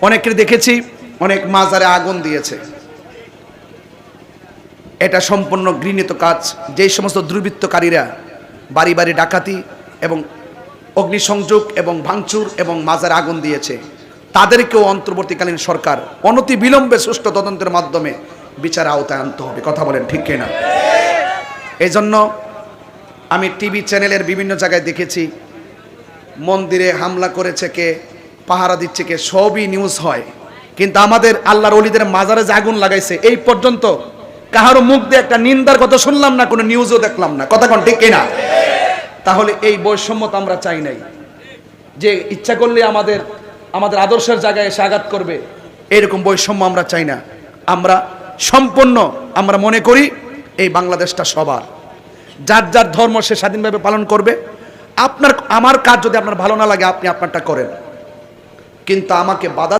অনেকের দেখেছি অনেক মাজারে আগুন দিয়েছে। এটা সম্পূর্ণ ঘৃণিত কাজ। যেই সমস্ত দুর্বৃত্তকারীরা বাড়ি বাড়ি ডাকাতি এবং অগ্নিসংযোগ এবং ভাঙচুর এবং মাজারে আগুন দিয়েছে, তাদেরকেও অন্তর্বর্তীকালীন সরকার অনতি বিলম্বে সুষ্ঠু তদন্তের মাধ্যমে বিচার আওতায় আনতে হবে। কথা বলেন ঠিক কিনা? এই জন্য আমি টিভি চ্যানেলের বিভিন্ন জায়গায় দেখেছি মন্দিরে হামলা করেছে কে, পাহারা দিচ্ছে কে, সবই নিউজ হয়। কিন্তু আমাদের আল্লাহর ওলিদের মাজারে যে আগুন লাগাইছে এই পর্যন্ত কাহারও মুখ দিয়ে একটা নিন্দার কথা শুনলাম না, কোনো নিউজও দেখলাম না। কথা কোন ঠিক কিনা? তাহলে এই বৈষম্য তো আমরা চাই নাই, যে ইচ্ছা করলে আমাদের আদর্শের জায়গায় এসে আঘাত করবে, এরকম বৈষম্য আমরা চাই না। আমরা সম্পূর্ণ আমরা মনে করি এই বাংলাদেশটা সবার, যার যার ধর্ম সে স্বাধীনভাবে পালন করবে। আমার কাজ যদি আপনার ভালো না লাগে আপনি আপনারটা করেন, কিন্তু আমাকে বাধা